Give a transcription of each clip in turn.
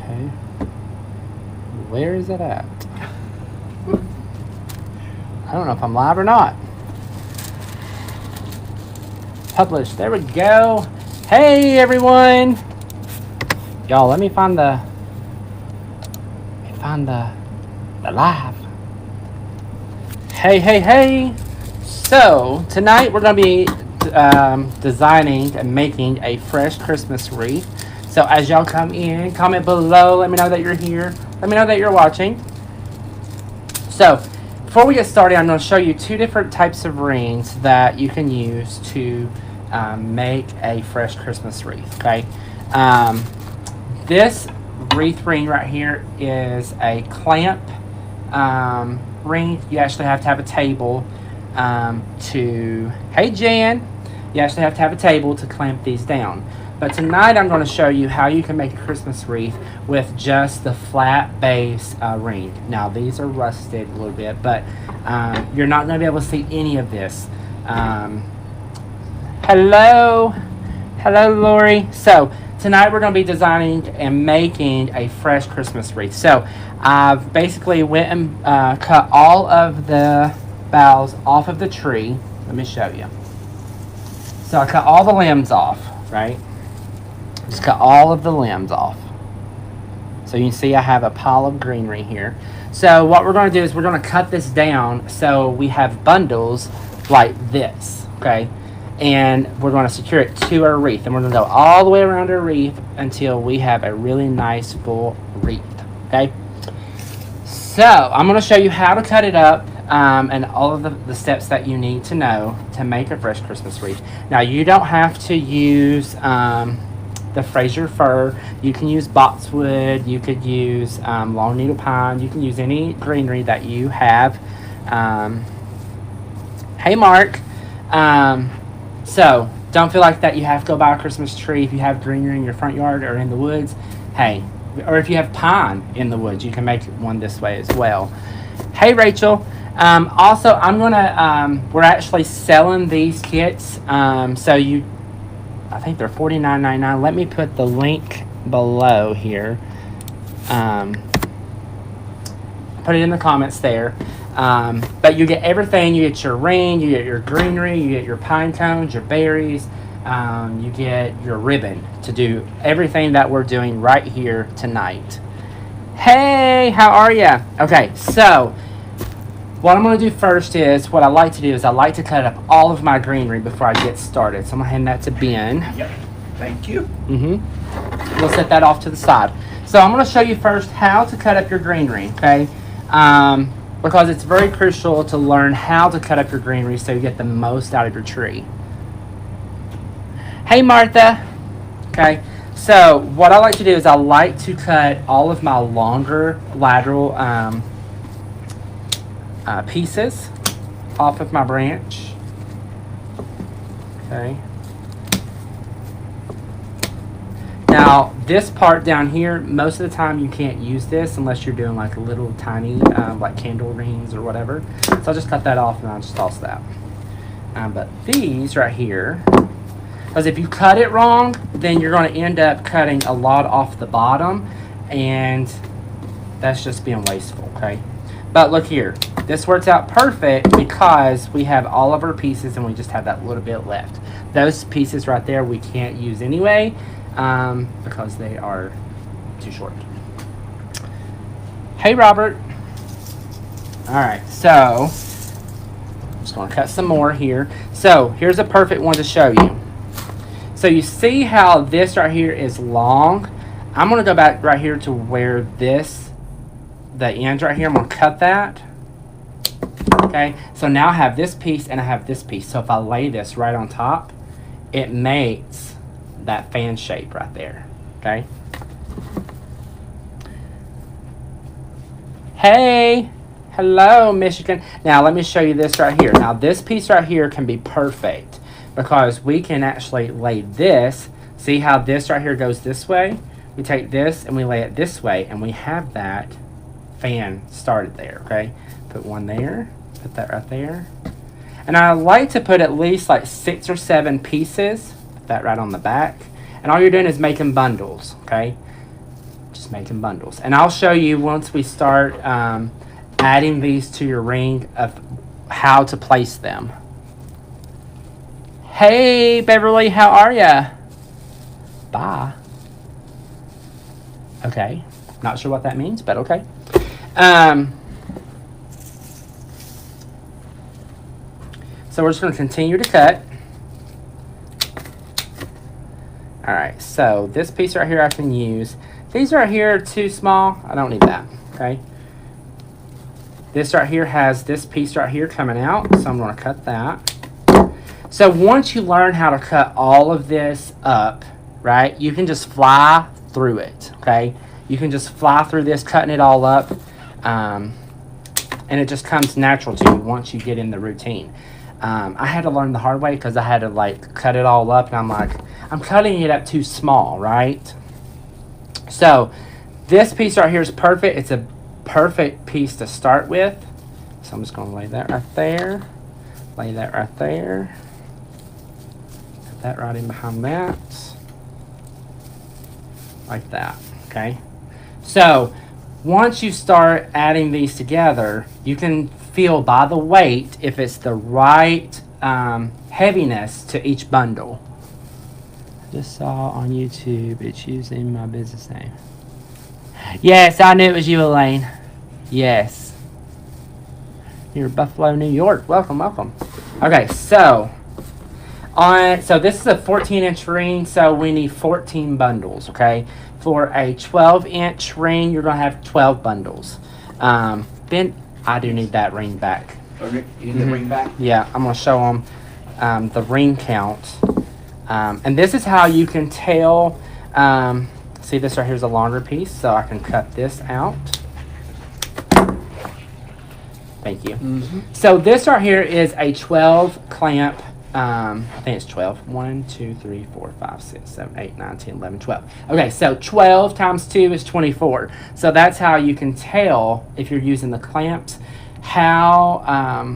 Okay. Where is it at? I don't know if I'm live or not. Publish. There we go. Hey everyone. Y'all, let me find the live. Hey. So tonight we're gonna be designing and making a fresh Christmas wreath. So as y'all come in, comment below, let me know that you're here, let me know that you're watching. So before we get started, I'm going to show you two different types of rings that you can use to make a fresh Christmas wreath. Okay, this wreath ring right here is a clamp ring. You actually have to have a table hey Jan, you actually have to have a table to clamp these down. But tonight I'm going to show you how you can make a Christmas wreath with just the flat base ring. Now these are rusted a little bit, but you're not going to be able to see any of this. Hello Lori. So tonight we're going to be designing and making a fresh Christmas wreath. So I've basically went and cut all of the boughs off of the tree. Let me show you. So I cut all the limbs off, right? Just cut all of the limbs off. So you can see I have a pile of greenery here. So what we're going to do is we're going to cut this down so we have bundles like this, okay? And we're going to secure it to our wreath. And we're going to go all the way around our wreath until we have a really nice full wreath, okay? So I'm going to show you how to cut it up and all of the steps that you need to know to make a fresh Christmas wreath. Now you don't have to use the Fraser fir. You can use boxwood, you could use long needle pine, you can use any greenery that you have. Hey Mark. So don't feel like that you have to go buy a Christmas tree if you have greenery in your front yard or in the woods. Hey, or if you have pine in the woods, you can make one this way as well. Hey Rachel. Also I'm gonna we're actually selling these kits, so I think they're $49.99. Let me put the link below here. Put it in the comments there. But you get everything. You get your ring, you get your greenery, you get your pine cones, your berries, you get your ribbon to do everything that we're doing right here tonight. Hey, how are ya? Okay, so what I'm going to do first is, what I like to do is I like to cut up all of my greenery before I get started. So I'm going to hand that to Ben. Yep, thank you. We'll set that off to the side. So I'm going to show you first how to cut up your greenery, okay? Because it's very crucial to learn how to cut up your greenery so you get the most out of your tree. Hey Martha. Okay, so what I like to do is I like to cut all of my longer lateral pieces off of my branch. Okay. Now this part down here, most of the time you can't use this unless you're doing like little tiny like candle rings or whatever. So I'll just cut that off and I'll just toss that. But these right here, because if you cut it wrong, then you're going to end up cutting a lot off the bottom, and that's just being wasteful. Okay. But look here, this works out perfect because we have all of our pieces and we just have that little bit left. Those pieces right there we can't use anyway because they are too short. Hey Robert. Alright, so I'm just going to cut some more here. So here's a perfect one to show you. So you see how this right here is long? I'm going to go back right here to where the end right here, I'm going to cut that. Okay, so now I have this piece and I have this piece. So if I lay this right on top, it makes that fan shape right there. Okay. Hey, hello Michigan. Now let me show you this right here. Now this piece right here can be perfect because we can actually lay this. See how this right here goes this way? We take this and we lay it this way and we have that fan started there. Okay, put one there, put that right there, and I like to put at least like 6 or 7 pieces, put that right on the back, and all you're doing is making bundles. Okay, just just making bundles. And I'll show you once we start adding these to your ring of how to place them. Hey, Beverly, how are ya? Bye. Okay, not sure what that means, but okay. So we're just going to continue to cut. All right, so this piece right here I can use. These right here are too small. I don't need that, okay? This right here has this piece right here coming out, so I'm going to cut that. So once you learn how to cut all of this up, right, you can just fly through it, okay? You can just fly through this, cutting it all up, and it just comes natural to you once you get in the routine. I had to learn the hard way because I had to like cut it all up, and I'm like, I'm cutting it up too small, right? So this piece right here is perfect. It's a perfect piece to start with. So I'm just going to lay that right there, lay that right there, put that right in behind that, like that, okay? So once you start adding these together, you can feel by the weight if it's the right heaviness to each bundle. I just saw on YouTube it's using my business name. Yes, I knew it was you, Elaine. Yes. You're Buffalo, New York. Welcome, welcome. Okay, so this is a 14-inch ring, so we need 14 bundles, okay? For a 12-inch ring, you're going to have 12 bundles. Ben, I do need that ring back. Okay, you need the ring back? Yeah, I'm going to show them the ring count. And this is how you can tell. See, this right here is a longer piece, so I can cut this out. Thank you. So this right here is a 12 clamp. I think it's 12. 1, 2, 3, 4, 5, 6, 7, 8, 9, 10, 11, 12. Okay, so 12 times 2 is 24. So that's how you can tell, if you're using the clamps, how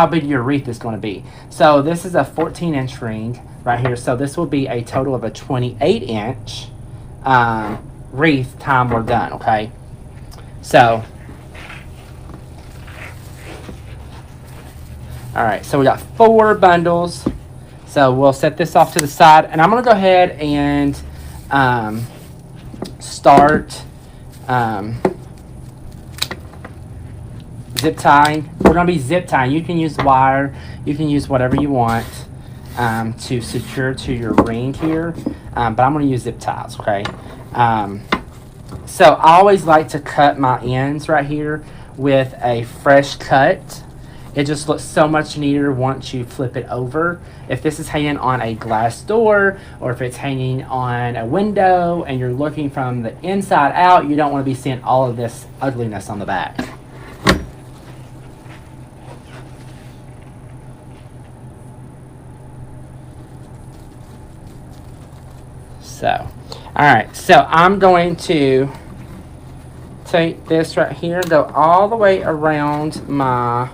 big your wreath is going to be. So this is a 14-inch ring right here. So this will be a total of a 28-inch wreath time we're done, okay? So, all right, so we got 4 bundles. So we'll set this off to the side, and I'm going to go ahead and start zip tying. We're going to be zip tying. You can use wire. You can use whatever you want to secure to your ring here, but I'm going to use zip ties, okay? So I always like to cut my ends right here with a fresh cut. It just looks so much neater once you flip it over. If this is hanging on a glass door, or if it's hanging on a window and you're looking from the inside out, you don't want to be seeing all of this ugliness on the back. So, all right, so I'm going to take this right here and go all the way around my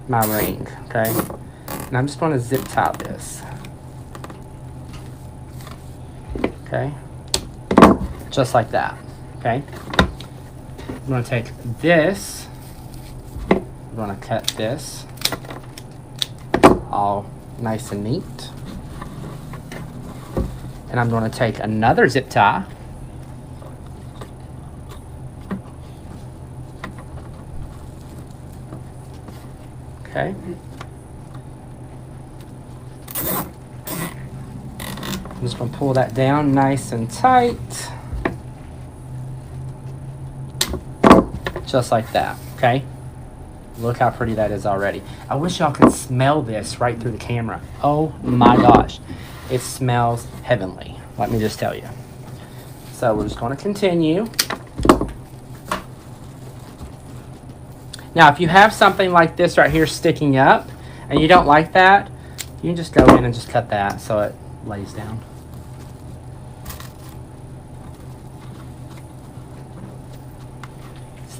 ring, okay? And I'm just going to zip tie this, okay? Just like that, okay? I'm going to take this, I'm going to cut this all nice and neat. And I'm going to take another zip tie. Okay. I'm just going to pull that down nice and tight. Just like that, okay? Look how pretty that is already. I wish y'all could smell this right through the camera. Oh my gosh. It smells heavenly, let me just tell you. So we're just going to continue. Now, if you have something like this right here sticking up and you don't like that, you can just go in and just cut that so it lays down.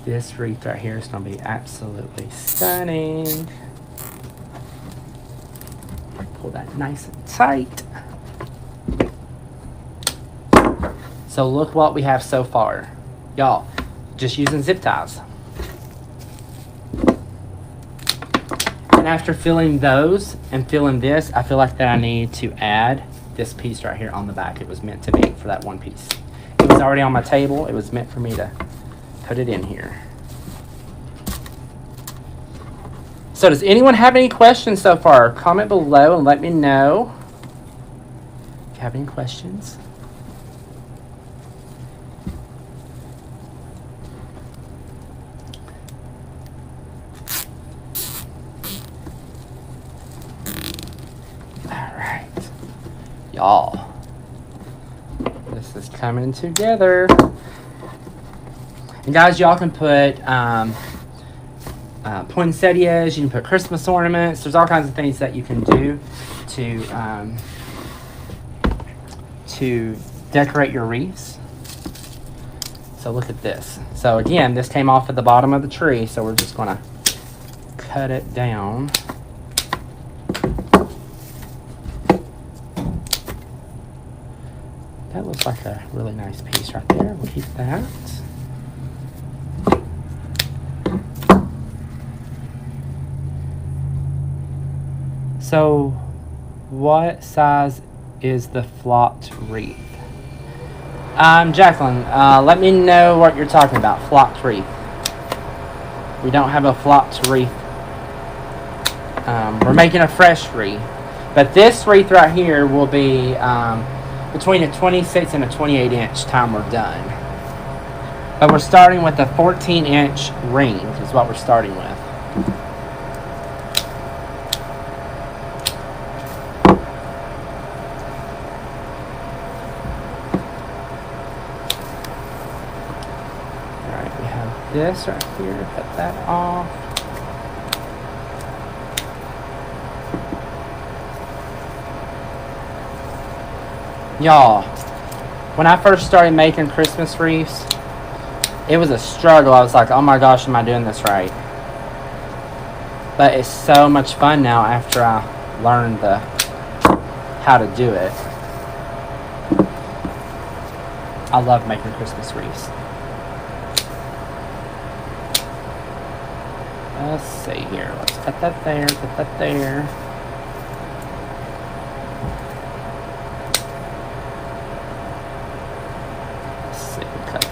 This wreath right here is going to be absolutely stunning. Pull that nice and tight. So look what we have so far. Y'all, just using zip ties. And after filling those and filling this, I feel like that I need to add this piece right here on the back. It was meant to be for that one piece. It was already on my table. It was meant for me to put it in here. So does anyone have any questions so far? Comment below and let me know if you have any questions. Y'all, this is coming together. And guys, y'all can put poinsettias, you can put Christmas ornaments. There's all kinds of things that you can do to decorate your wreaths. So look at this. So again, this came off at the bottom of the tree, so we're just gonna cut it down. That looks like a really nice piece right there. We'll keep that. So, what size is the flocked wreath? Jacqueline, let me know what you're talking about. Flocked wreath. We don't have a flocked wreath. We're making a fresh wreath. But this wreath right here will be between a 26 and a 28 inch time we're done. But we're starting with a 14-inch ring is what we're starting with. Alright, we have this right here. Cut that off. Y'all, when I first started making Christmas wreaths, it was a struggle. I was like, oh my gosh, am I doing this right? But it's so much fun now after I learned how to do it. I love making Christmas wreaths. Let's see here. Let's cut that there, put that there.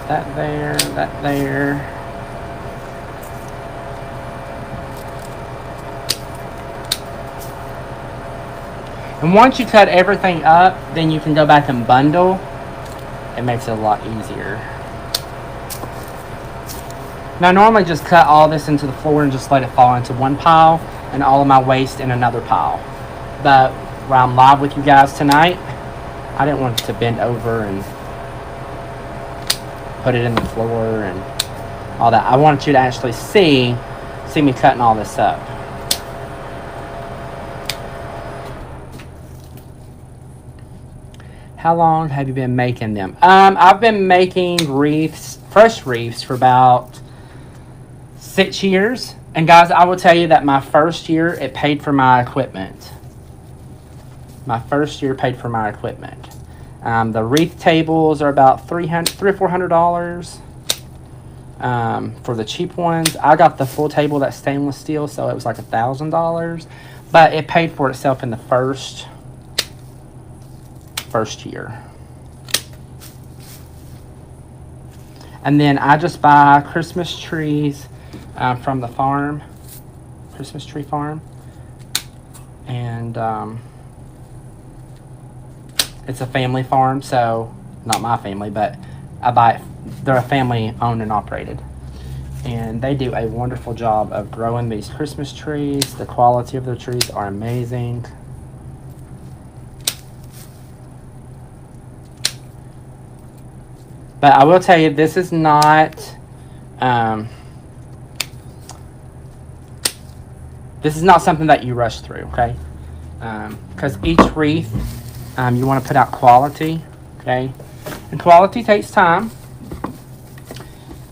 That there, that there. And once you cut everything up, then you can go back and bundle. It makes it a lot easier. Now I normally just cut all this into the floor and just let it fall into one pile and all of my waste in another pile. But while I'm live with you guys tonight, I didn't want to bend over and put it in the floor and all that. I want you to actually see me cutting all this up. How long have you been making them? I've been making wreaths, fresh wreaths, for about 6 years. And guys, I will tell you that my first year, it paid for my equipment. My first year paid for my equipment. The wreath tables are about $300 or $400 for the cheap ones. I got the full table that's stainless steel, so it was like $1,000. But it paid for itself in the first year. And then I just buy Christmas trees from the farm, Christmas tree farm, and it's a family farm, so not my family, but I buy it. They're a family owned and operated, and they do a wonderful job of growing these Christmas trees. The quality of their trees are amazing. But I will tell you, this is not something that you rush through, okay? Because each wreath, you want to put out quality, okay? And quality takes time.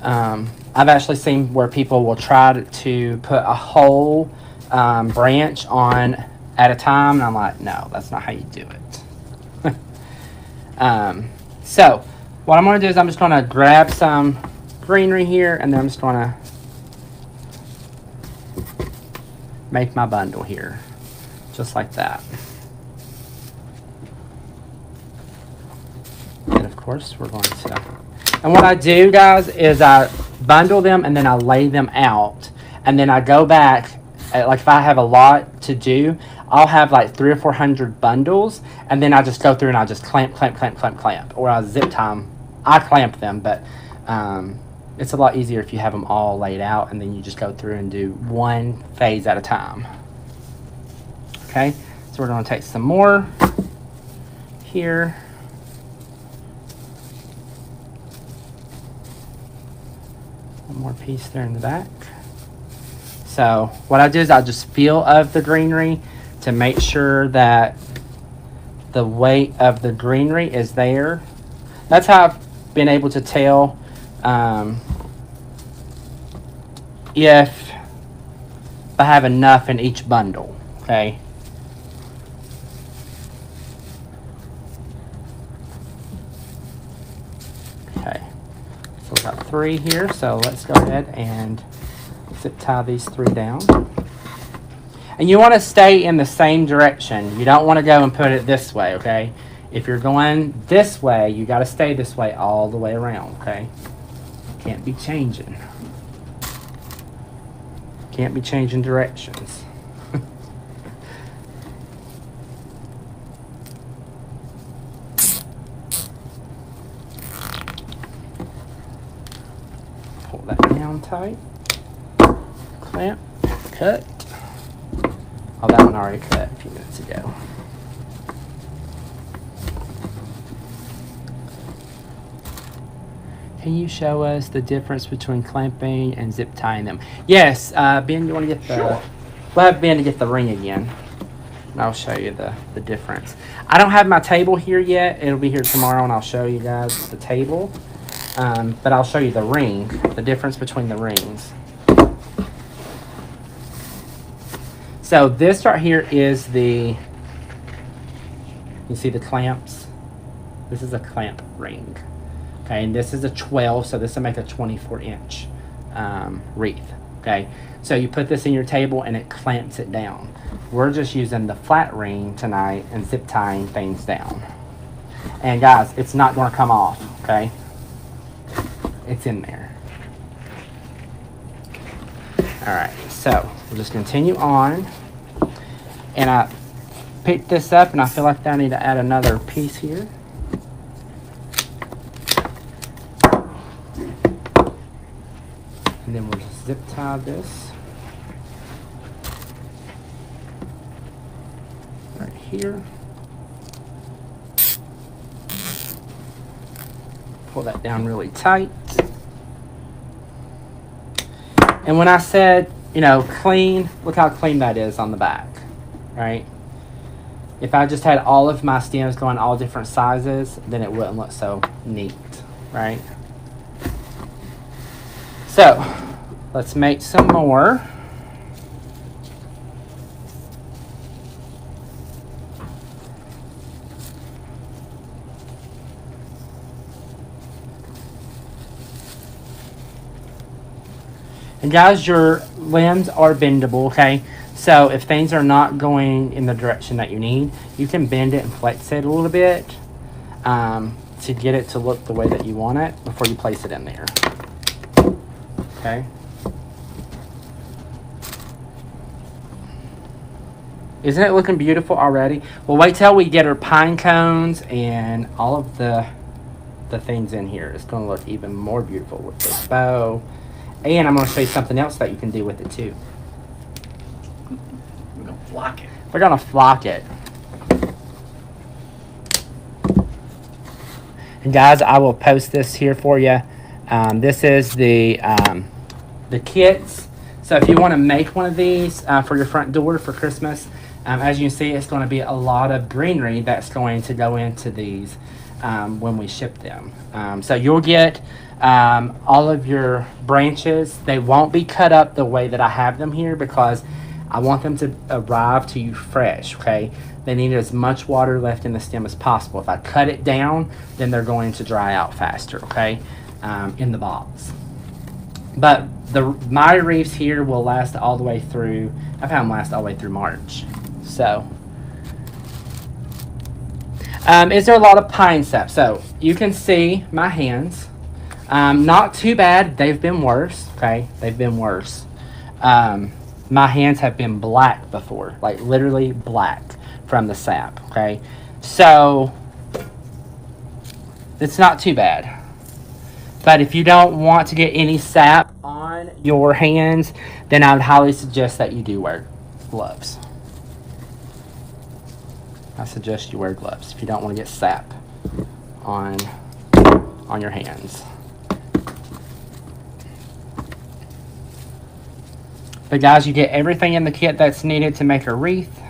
I've actually seen where people will try to put a whole branch on at a time, and I'm like, no, that's not how you do it. So what I'm going to do is I'm just going to grab some greenery here, and then I'm just going to make my bundle here, just like that. And of course, we're going to, and what I do, guys, is I bundle them and then I lay them out, and then I go back, like if I have a lot to do, I'll have like 300 or 400 bundles, and then I just go through and I just clamp, or I zip tie them. I clamp them, but it's a lot easier if you have them all laid out, and then you just go through and do one phase at a time. Okay, so we're going to take some more here. One more piece there in the back. So what I do is I just feel of the greenery to make sure that the weight of the greenery is there. That's how I've been able to tell if I have enough in each bundle. Okay. Okay. So we've got 3 here. So let's go ahead and zip tie these 3 down. And you want to stay in the same direction. You don't want to go and put it this way, okay? If you're going this way, you got to stay this way all the way around, okay? Can't be changing. Can't be changing directions. Pull that down tight. Clamp. Cut. Oh, that one already cut a few minutes ago. Can you show us the difference between clamping and zip tying them? Yes, Ben, you want to get the... Sure. We'll have Ben to get the ring again, and I'll show you the difference. I don't have my table here yet. It'll be here tomorrow, and I'll show you guys the table. But I'll show you the ring, the difference between the rings. So this right here is the, you see the clamps? This is a clamp ring. Okay, and this is a 12, so this will make a 24-inch wreath. Okay, so you put this in your table and it clamps it down. We're just using the flat ring tonight and zip tying things down. And guys, it's not going to come off, okay? It's in there. All right, so we'll just continue on. And I picked this up, and I feel like I need to add another piece here. And then we'll just zip tie this right here. Pull that down really tight. And when I said, you know, clean, look how clean that is on the back, right? If I just had all of my stems going all different sizes, then it wouldn't look so neat, right? So, let's make some more. And guys, your limbs are bendable, okay? So if things are not going in the direction that you need, you can bend it and flex it a little bit to get it to look the way that you want it before you place it in there. Okay? Isn't it looking beautiful already? Well, wait till we get our pine cones and all of the things in here. It's going to look even more beautiful with this bow. And I'm going to show you something else that you can do with it too. We're going to flock it. We're going to flock it. And guys, I will post this here for you. This is the kits. So if you want to make one of these for your front door for Christmas, as you can see, it's going to be a lot of greenery that's going to go into these when we ship them. So you'll get all of your branches. They won't be cut up the way that I have them here because I want them to arrive to you fresh, okay? They need as much water left in the stem as possible. If I cut it down, then they're going to dry out faster, okay, in the box. But my wreaths here will last all the way through, I've had them last all the way through March. So, is there a lot of pine sap? So, you can see my hands. Not too bad. They've been worse, okay? They've been worse. My hands have been black before, like literally black from the sap, okay? So, it's not too bad. But if you don't want to get any sap on your hands, then I would highly suggest that you do wear gloves. I suggest you wear gloves if you don't want to get sap on your hands. But guys, you get everything in the kit that's needed to make a wreath.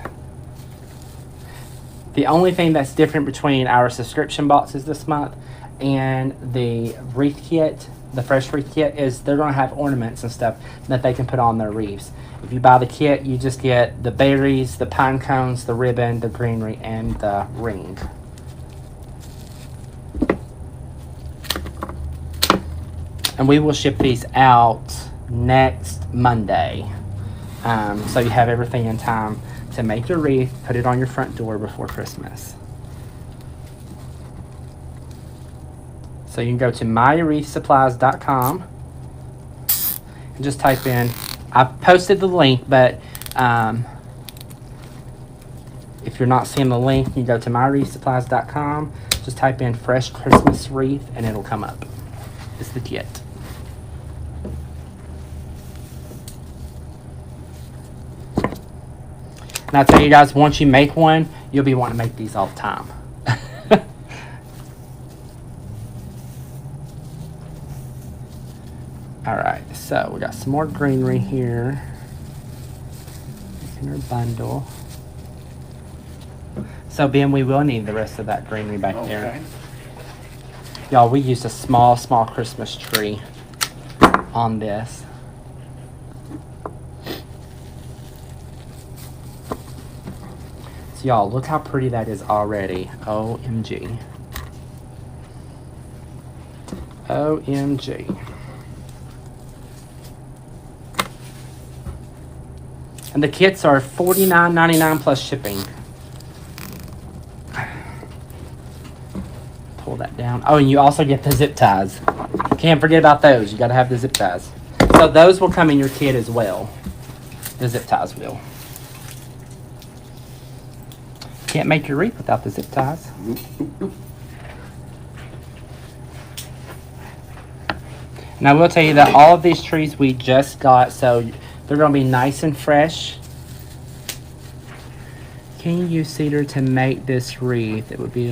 The only thing that's different between our subscription boxes this month and the Wreath Kit, the fresh Wreath Kit, is they're going to have ornaments and stuff that they can put on their wreaths. If you buy the kit, you just get the berries, the pine cones, the ribbon, the greenery, and the ring. And we will ship these out next Monday. So you have everything in time to make your wreath, put it on your front door before Christmas. So you can go to mywreathsupplies.com and just type in, I've posted the link, but if you're not seeing the link, you go to mywreathsupplies.com, just type in fresh Christmas wreath and it'll come up. It's the kit. And I'll tell you guys, once you make one, you'll be wanting to make these all the time. Alright, so we got some more greenery here in our bundle. So Ben, we will need the rest of that greenery back there. Y'all, we used a small Christmas tree on this. So y'all, look how pretty that is already. OMG. OMG. And the kits are $49.99 plus shipping. Pull that down. Oh, and you also get the zip ties. Can't forget about those. You got to have the zip ties. So those will come in your kit as well. The zip ties will. Can't make your wreath without the zip ties. And I will tell you that all of these trees we just got, so they're going to be nice and fresh. Can you use cedar to make this wreath? It would be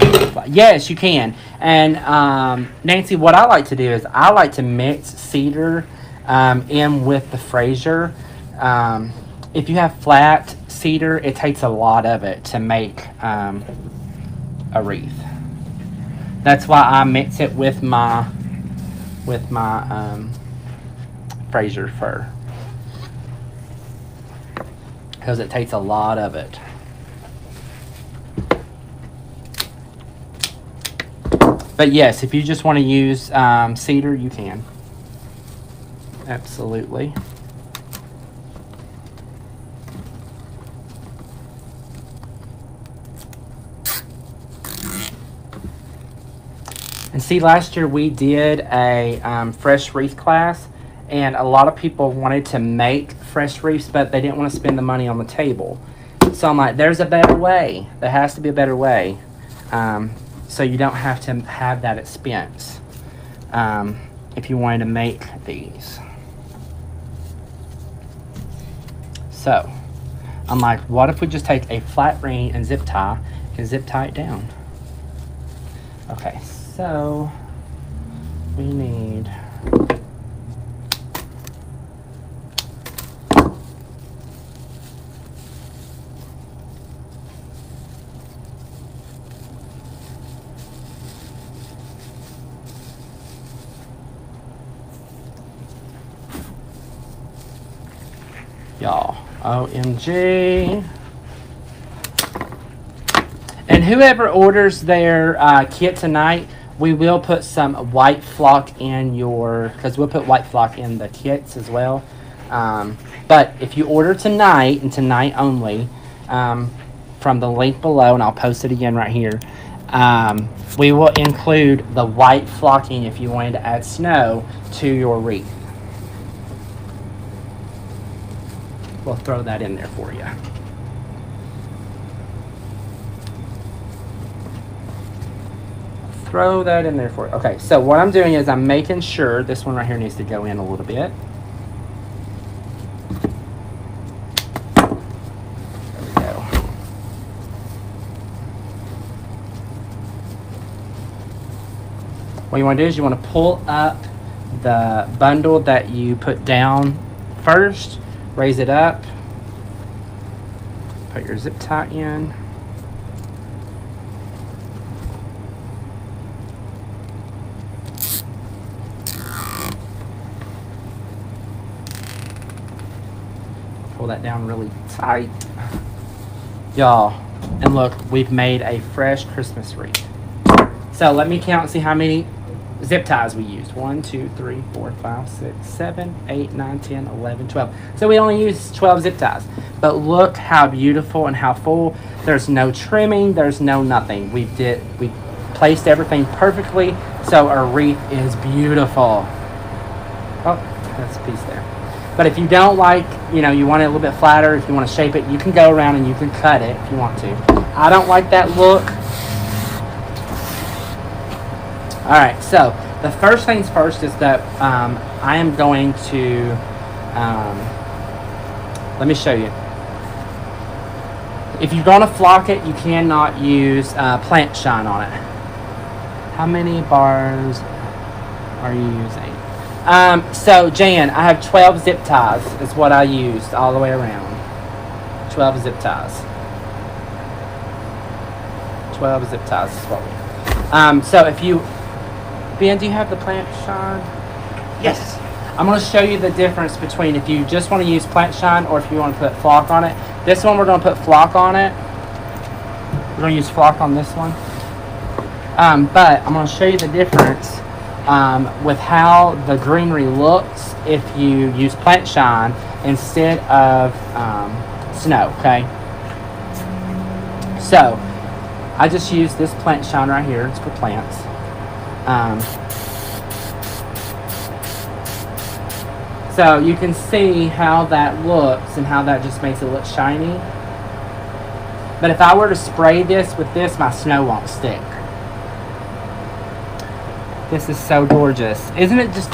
yes, you can. And Nancy, what I like to do is I like to mix cedar in with the Fraser. If you have flat cedar, it takes a lot of it to make a wreath. That's why I mix it with my Fraser fir, because it takes a lot of it. But yes, if you just want to use cedar, you can. Absolutely. And see, last year we did a fresh wreath class, and a lot of people wanted to make fresh wreaths, but they didn't want to spend the money on the table. So I'm like, there's a better way. There has to be a better way. So you don't have to have that expense if you wanted to make these. So I'm like, what if we just take a flat ring and zip tie and zip tie it down? Okay, so we need y'all, OMG. And whoever orders their kit tonight, we will put some white flock in because we'll put white flock in the kits as well. But if you order tonight and tonight only, from the link below, and I'll post it again right here, we will include the white flocking if you wanted to add snow to your wreath. We'll throw that in there for you. Throw that in there for you. Okay, so what I'm doing is I'm making sure this one right here needs to go in a little bit. What you want to do is you want to pull up the bundle that you put down first, raise it up, put your zip tie in. Pull that down really tight. Y'all, and look, we've made a fresh Christmas wreath. So let me count and see how many zip ties we used. 1, 2, 3, 4, 5, 6, 7, 8, 9, 10, 11, 12. So we only used 12 zip ties. But look how beautiful and how full. There's no trimming. There's no nothing. We placed everything perfectly. So our wreath is beautiful. Oh, that's a piece there. But if you don't like, you want it a little bit flatter, if you want to shape it, you can go around and you can cut it if you want to. I don't like that look. Alright, so the first things first is that I am going to, let me show you. If you're going to flock it, you cannot use plant shine on it. How many bars are you using? So Jan, I have 12 zip ties is what I used all the way around. 12 zip ties. 12 zip ties is what we so if you, Ben, do you have the plant shine? Yes. I'm going to show you the difference between if you just want to use plant shine or if you want to put flock on it. This one we're going to put flock on it. We're going to use flock on this one. But I'm going to show you the difference with how the greenery looks if you use plant shine instead of snow, okay? So, I just use this plant shine right here. It's for plants. So you can see how that looks and how that just makes it look shiny. But if I were to spray this with this, my snow won't stick. This is so gorgeous. Isn't it just,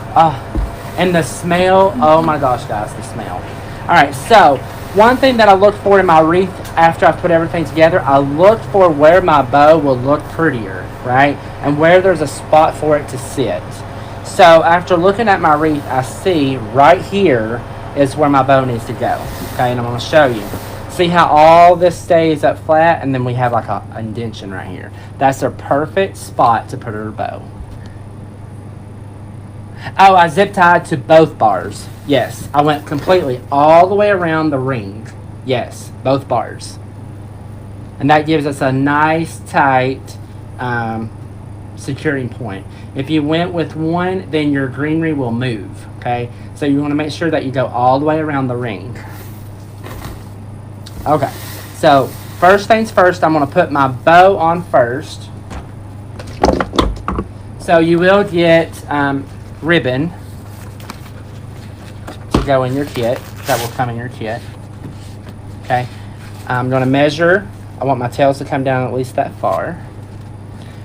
and the smell, oh my gosh guys, the smell. Alright, so one thing that I look for in my wreath after I've put everything together, I look for where my bow will look prettier, right? And where there's a spot for it to sit. So after looking at my wreath, I see right here is where my bow needs to go. Okay, and I'm going to show you. See how all this stays up flat and then we have like a indentation right here. That's a perfect spot to put her bow. Oh, I zip tied to both bars. Yes, I went completely all the way around the ring. Yes, both bars. And that gives us a nice tight securing point. If you went with one, then your greenery will move, okay? So you want to make sure that you go all the way around the ring. Okay, so first things first, I'm going to put my bow on first. So you will get ribbon to go in your kit. That will come in your kit. Okay, I'm going to measure. I want my tails to come down at least that far.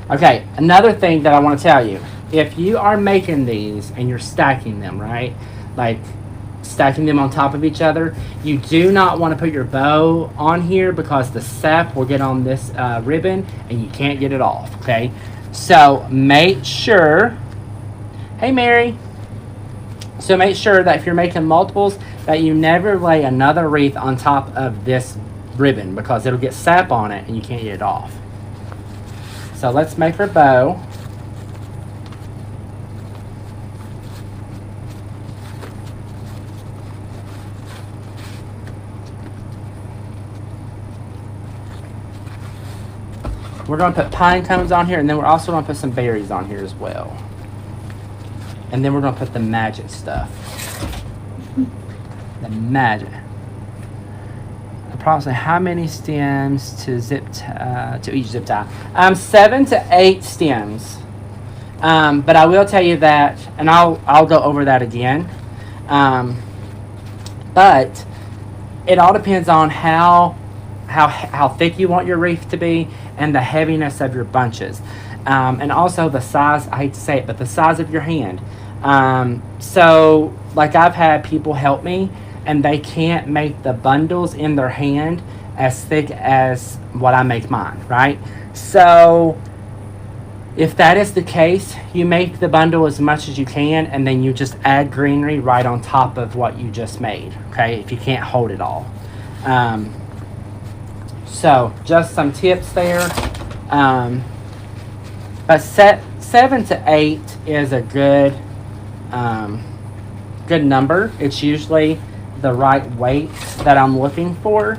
Okay, another thing that I want to tell you. If you are making these and you're stacking them, right? Like stacking them on top of each other, you do not want to put your bow on here because the sap will get on this ribbon and you can't get it off, okay? So make sure, hey Mary. So make sure that if you're making multiples, that you never lay another wreath on top of this ribbon because it'll get sap on it and you can't get it off. So let's make our bow. We're going to put pine cones on here, and then we're also going to put some berries on here as well. And then we're going to put the magic stuff. The magic. Approximately how many stems to to each zip tie? 7 to 8 stems. But I will tell you that, and I'll go over that again. But it all depends on how thick you want your wreath to be and the heaviness of your bunches. And also the size, I hate to say it, but the size of your hand. So like I've had people help me and they can't make the bundles in their hand as thick as what I make mine, right? So if that is the case, you make the bundle as much as you can and then you just add greenery right on top of what you just made, okay, if you can't hold it all. So just some tips there. But 7 to 8 is a good good number. It's usually the right weight that I'm looking for,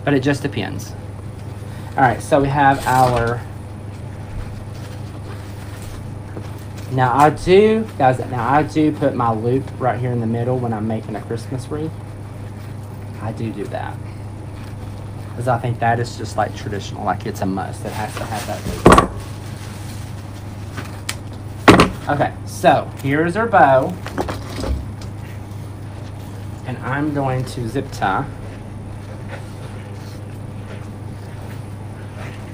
but it just depends. All right, so we have our, now I do put my loop right here in the middle when I'm making a Christmas wreath. I do that because I think that is just like traditional, like it's a must. It has to have that loop. Okay, so here's our bow, and I'm going to zip tie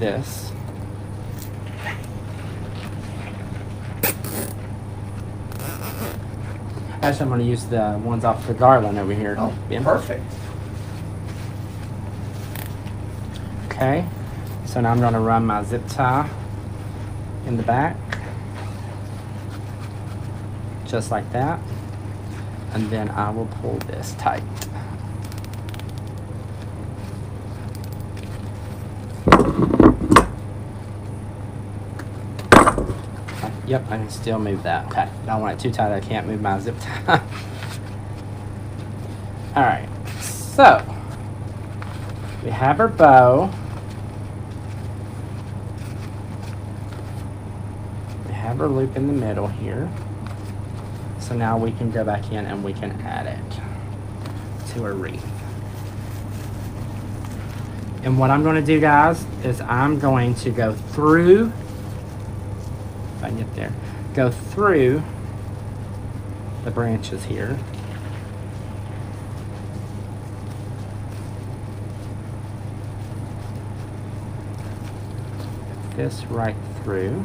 this. Actually, I'm going to use the ones off the garland over here. Oh, Ben. perfect. Okay, so now I'm going to run my zip tie in the back, just like that, and then I will pull this tight. Yep, I can still move that. Okay, don't want it too tight. I can't move my zip tie. All right, so we have our bow. We have our loop in the middle here. So now we can go back in and we can add it to our wreath. And what I'm going to do, guys, is I'm going to go through, if I can get there, go through the branches here. This right through.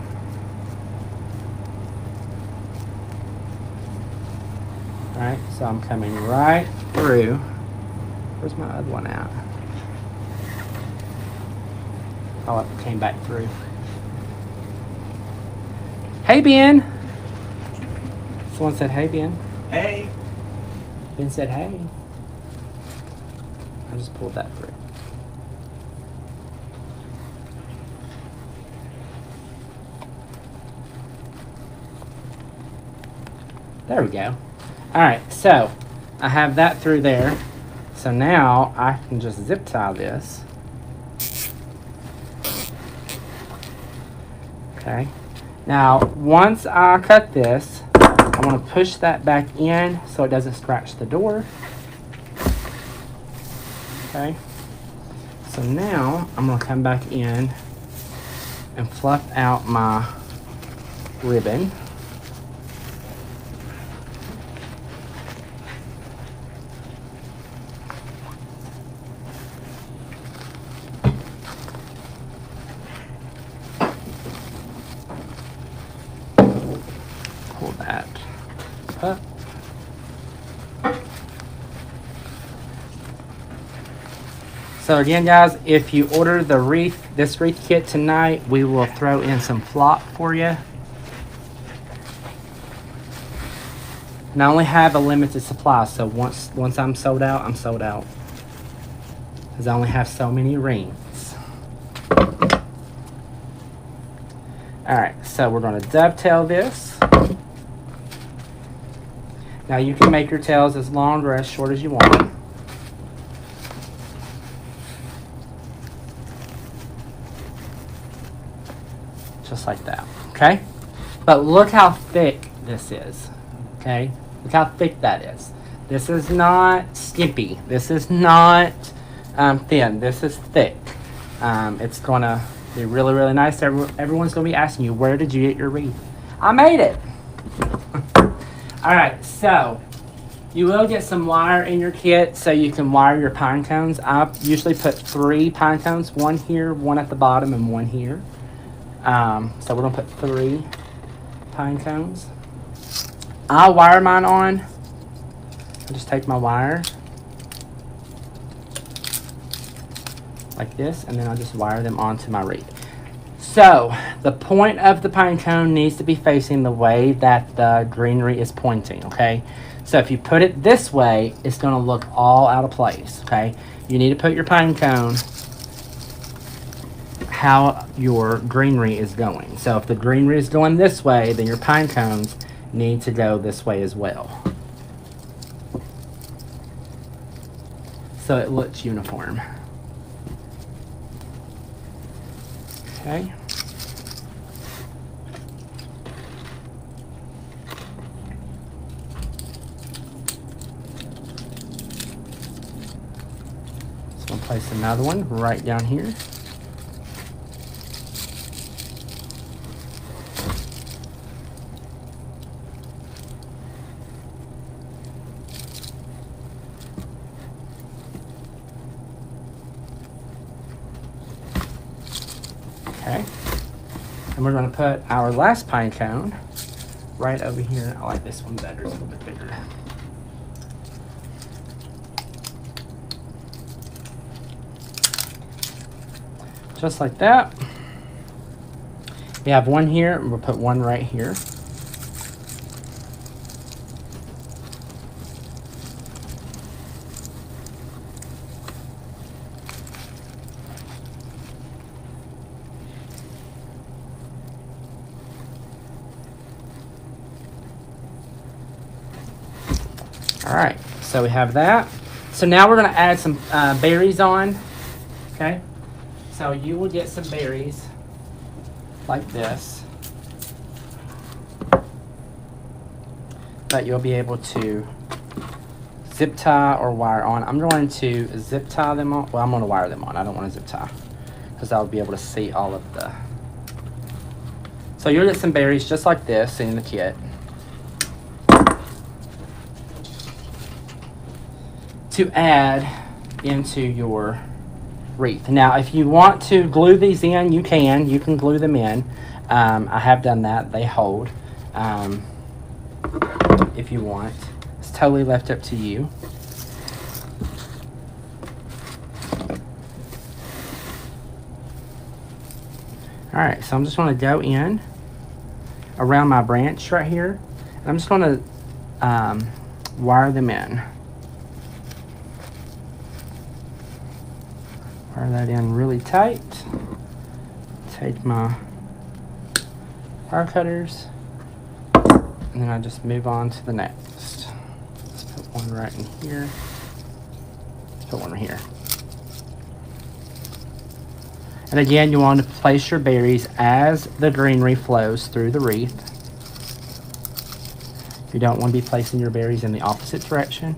Alright, so I'm coming right through. Where's my other one at? Oh, it came back through. Hey, Ben. Someone said, hey, Ben. Hey. Ben said, hey. I just pulled that through. There we go. Alright, so I have that through there. So now I can just zip tie this. Okay. Now, once I cut this, I want to push that back in so it doesn't scratch the door. Okay. So now I'm going to come back in and fluff out my ribbon. Pull that up. So again, guys, if you order this wreath kit tonight, we will throw in some flop for you. And I only have a limited supply, so once I'm sold out, I'm sold out. Because I only have so many rings. Alright, so we're going to dovetail this. Now you can make your tails as long or as short as you want. just like that, okay? But look how thick this is, okay? Look how thick that is. This is not skimpy. This is not thin. This is thick. It's gonna be really, really nice. Everyone's gonna be asking you, where did you get your wreath? I made it. All right, so you will get some wire in your kit so you can wire your pine cones. I usually put 3 pine cones, 1 here, 1 at the bottom, and 1 here. So we're gonna put 3 pine cones. I'll wire mine on. I just take my wire like this, and then I'll just wire them onto my wreath. So the point of the pine cone needs to be facing the way that the greenery is pointing, okay? So if you put it this way, it's gonna look all out of place, okay? You need to put your pine cone how your greenery is going. So if the greenery is going this way, then your pine cones need to go this way as well. So it looks uniform. Okay. So I'll place another one right down here. Okay, and we're going to put our last pine cone right over here. I like this one better, it's a little bit bigger. Just like that. We have 1 here, and we'll put 1 right here. All right, so we have that. So now we're going to add some berries on, okay? So you will get some berries like this that you'll be able to zip tie or wire on. I'm going to zip tie them on. Well, I'm going to wire them on. I don't want to zip tie because I'll be able to see all of the... So you'll get some berries just like this in the kit. To add into your wreath. Now, if you want to glue these in, you can. You can glue them in. I have done that. They hold. If you want. It's totally left up to you. All right, so I'm just going to go in around my branch right here. And I'm just going to wire them in. Wire that in really tight. Take my wire cutters, and then I just move on to the next. Let's put 1 right in here. Let's put 1 right here. And again, you want to place your berries as the greenery flows through the wreath. You don't want to be placing your berries in the opposite direction.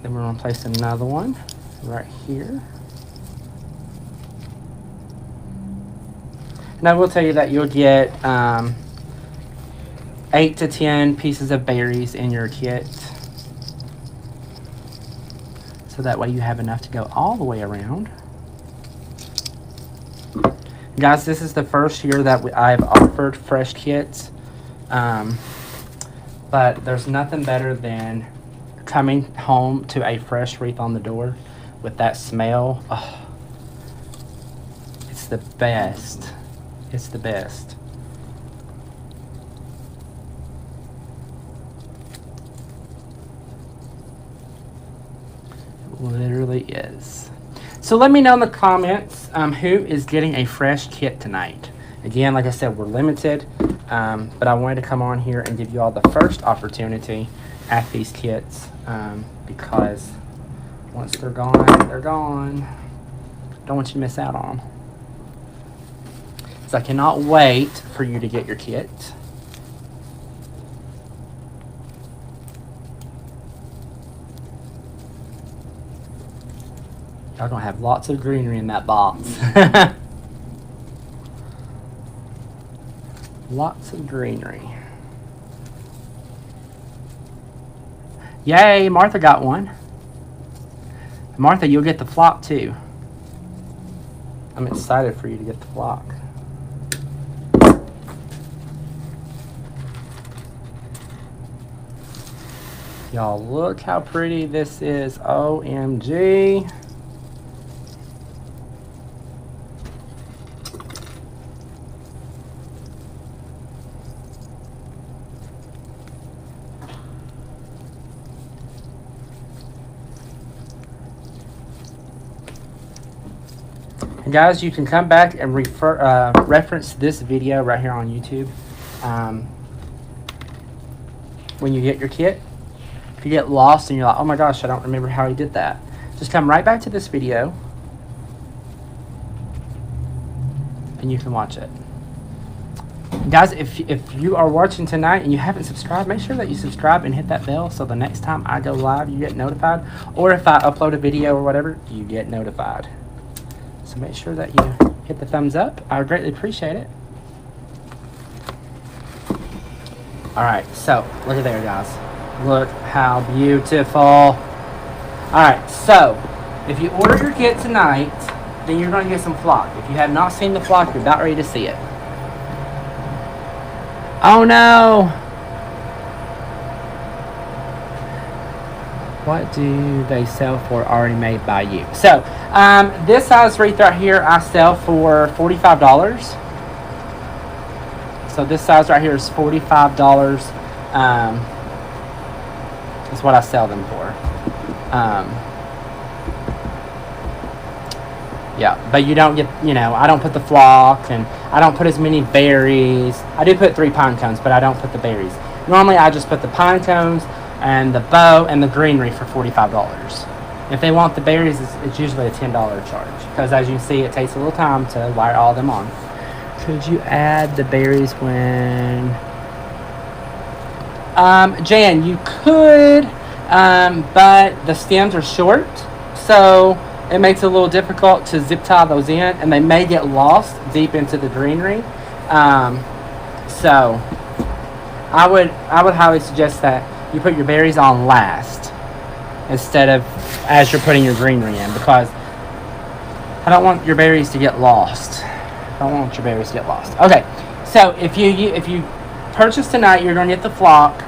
Then we're going to place another one right here. And I will tell you that you'll get 8 to 10 pieces of berries in your kit. So that way you have enough to go all the way around. Guys, this is the first year that I've offered fresh kits. But there's nothing better than coming home to a fresh wreath on the door with that smell. Oh, it's the best. It's the best. It literally is. So let me know in the comments who is getting a fresh kit tonight. Again, like I said, we're limited, but I wanted to come on here and give you all the first opportunity at these kits because Once they're gone, they're gone. Don't want you to miss out on them. So I cannot wait for you to get your kit. Y'all gonna have lots of greenery in that box. Lots of greenery. Yay, Martha got one. Martha, you'll get the flock too. I'm excited for you to get the flock. Y'all, look how pretty this is. OMG. And guys, you can come back and reference this video right here on YouTube when you get your kit. If you get lost and you're like, oh my gosh, I don't remember how he did that, just come right back to this video and you can watch it. Guys, if you are watching tonight and you haven't subscribed, make sure that you subscribe and hit that bell so the next time I go live you get notified, or if I upload a video or whatever, you get notified. So make sure that you hit the thumbs up. I would greatly appreciate it. Alright, so look at there, guys. Look how beautiful. Alright, so if you order your kit tonight, then you're going to get some flock. If you have not seen the flock, you're about ready to see it. Oh no! What do they sell for already made by you? So, this size wreath right here I sell for $45. So this size right here is $45. Is what I sell them for. Yeah, but you don't get, I don't put the flock and I don't put as many berries. I do put 3 pine cones, but I don't put the berries. Normally I just put the pine cones and the bow and the greenery for $45. If they want the berries, it's usually a $10 charge. Because as you can see, it takes a little time to wire all them on. Could you add the berries when... Jan, you could, but the stems are short, so it makes it a little difficult to zip tie those in, and they may get lost deep into the greenery. So I would highly suggest that you put your berries on last instead of as you're putting your greenery in, because I don't want your berries to get lost. I don't want your berries to get lost. Okay, so if you purchase tonight, you're going to get the flock.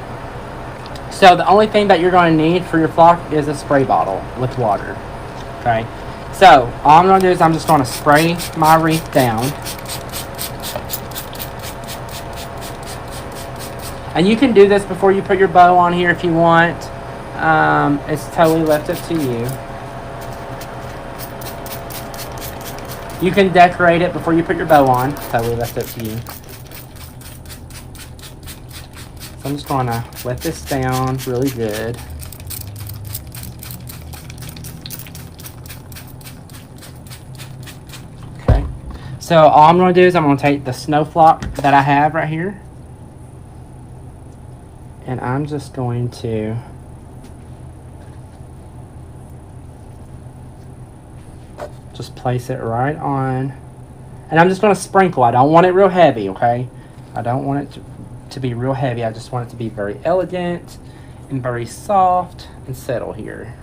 So the only thing that you're going to need for your flock is a spray bottle with water. Okay, so all I'm going to do is I'm just going to spray my wreath down. And you can do this before you put your bow on here if you want. It's totally left up to you. You can decorate it before you put your bow on. Totally left up to you. So I'm just going to wet this down really good. Okay. So all I'm going to do is I'm going to take the snow flock that I have right here. And I'm just going to just place it right on. And I'm just going to sprinkle. I don't want it real heavy, okay? I don't want it to be real heavy. I just want it to be very elegant and very soft and settle here.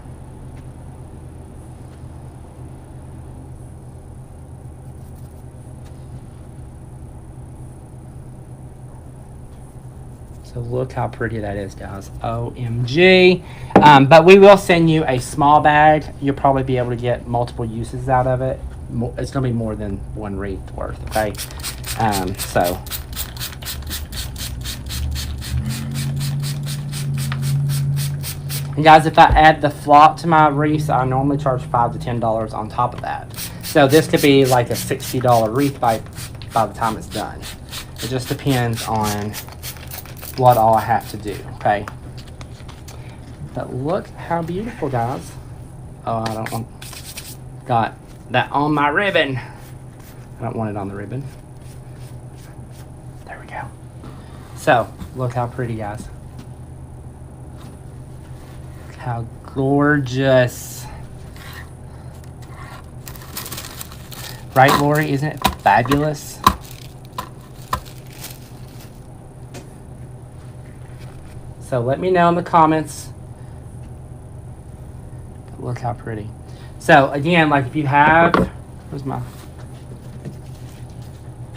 So look how pretty that is, guys. OMG. But we will send you a small bag. You'll probably be able to get multiple uses out of it. It's going to be more than one wreath worth, okay? So. And guys, if I add the flock to my wreaths, I normally charge $5 to $10 on top of that. So this could be like a $60 wreath by the time it's done. It just depends on what all I have to do, okay? But look how beautiful, guys. Oh, I don't want, got that on my ribbon. I don't want it on the ribbon. There we go. So, look how pretty, guys. Look how gorgeous. Right, Lori? Isn't it fabulous? So let me know in the comments. Look how pretty. So again, like if you have, if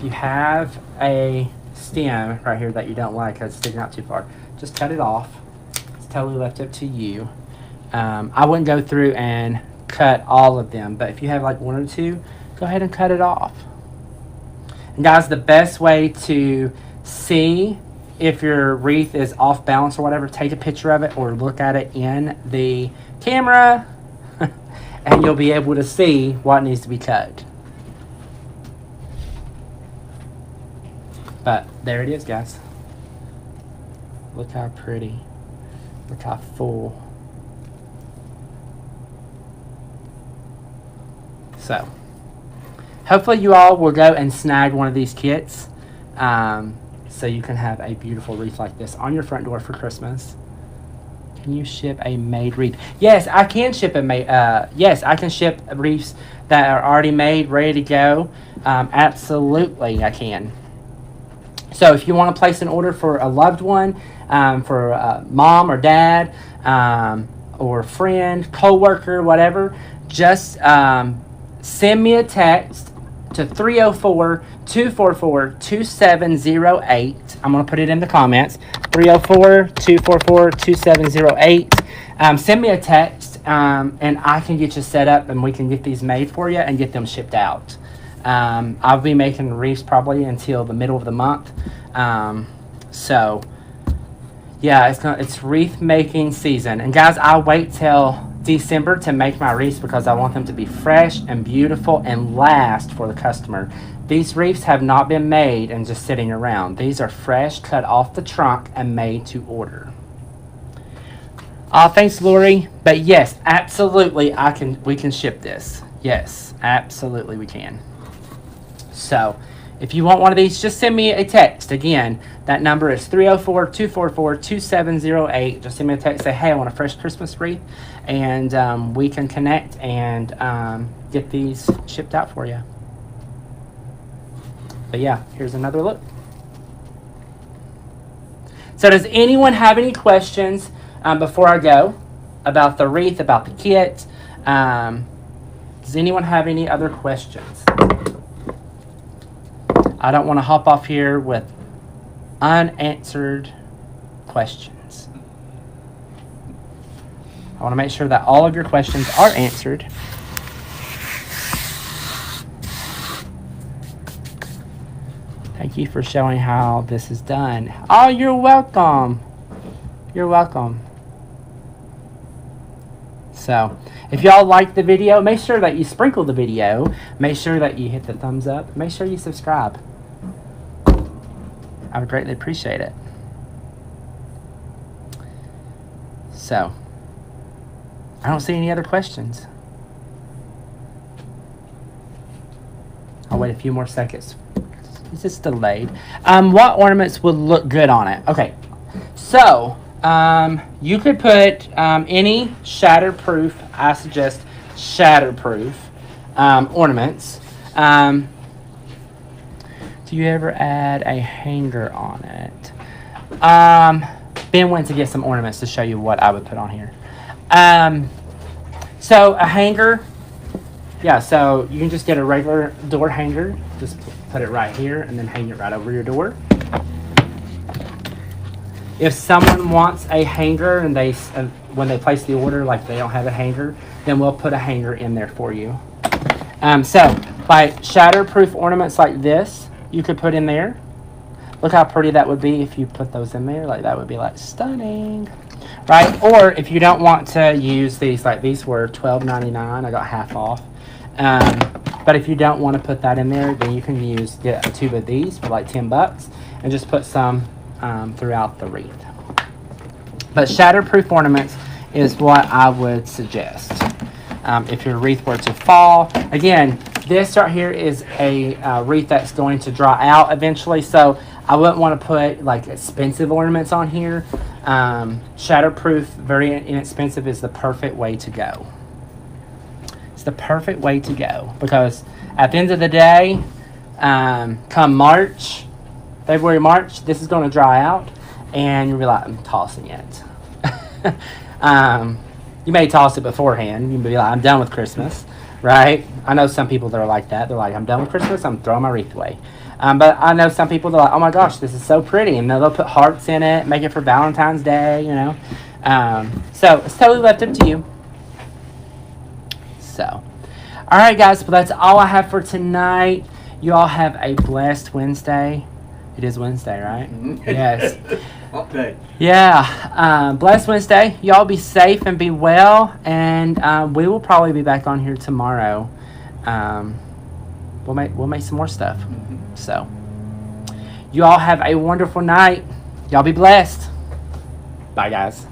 you have a stem right here that you don't like, it's sticking out too far, just cut it off. It's totally left up to you. I wouldn't go through and cut all of them, but if you have like one or two, go ahead and cut it off. And guys, the best way to see if your wreath is off balance or whatever, take a picture of it or look at it in the camera and you'll be able to see what needs to be cut. But there it is, guys. Look how pretty. Look how full. So, hopefully you all will go and snag one of these kits so you can have a beautiful wreath like this on your front door for Christmas. Can you ship a made wreath? Yes, I can ship a made. Yes, I can ship wreaths that are already made, ready to go. Absolutely, I can. So if you want to place an order for a loved one, for mom or dad, or friend, co-worker, whatever, just send me a text to 304-244-2708. I'm going to put it in the comments. 304-244-2708. Send me a text, and I can get you set up, and we can get these made for you and get them shipped out. I'll be making wreaths probably until the middle of the month. So, yeah, it's wreath making season. And guys, I'll wait till December to make my wreaths because I want them to be fresh and beautiful and last for the customer. These wreaths have not been made and just sitting around. These are fresh, cut off the trunk and made to order. Thanks, Lori. But yes, absolutely, we can ship this. Yes, absolutely we can. So, if you want one of these, just send me a text. Again, that number is 304-244-2708. Just send me a text. Say, hey, I want a fresh Christmas wreath. And we can connect and get these shipped out for you. But yeah, here's another look. So does anyone have any questions before I go about the wreath, about the kit? Does anyone have any other questions? I don't want to hop off here with unanswered questions. I want to make sure that all of your questions are answered. Thank you for showing how this is done. Oh, you're welcome. You're welcome. So, if y'all like the video, make sure that you sprinkle the video. Make sure that you hit the thumbs up. Make sure you subscribe. I would greatly appreciate it. So, I don't see any other questions. I'll wait a few more seconds. It's just delayed. What ornaments would look good on it? Okay, so you could put any shatterproof. I suggest shatterproof ornaments. Do you ever add a hanger on it? Ben went to get some ornaments to show you what I would put on here. So a hanger, yeah, so you can just get a regular door hanger. Just put it right here and then hang it right over your door. If someone wants a hanger and when they place the order, like they don't have a hanger, then we'll put a hanger in there for you. So by shatterproof ornaments like this, you could put in there. Look how pretty that would be if you put those in there. Like that would be like stunning, right? Or if you don't want to use these, like these were $12.99. I got half off. But if you don't want to put that in there, then you can get a tube of these for like $10 and just put some throughout the wreath. But shatterproof ornaments is what I would suggest. if your wreath were to fall. Again, this right here is a wreath that's going to dry out eventually, so I wouldn't want to put like expensive ornaments on here. Shatterproof, very inexpensive, is the perfect way to go. It's the perfect way to go because at the end of the day, come March, February, March, this is going to dry out, and you'll be like, I'm tossing it. You may toss it beforehand. You may be like, I'm done with Christmas, right? I know some people that are like that. They're like, I'm done with Christmas, I'm throwing my wreath away. But I know some people that are like, oh my gosh, this is so pretty. And they'll put hearts in it, make it for Valentine's Day, you know. So it's totally left up to you. So, all right, guys, well, that's all I have for tonight. You all have a blessed Wednesday. It is Wednesday, right? Mm-hmm. Yes. Okay. Yeah. Blessed Wednesday. Y'all be safe and be well. And we will probably be back on here tomorrow. We'll make some more stuff. Mm-hmm. So, you all have a wonderful night. Y'all be blessed. Bye, guys.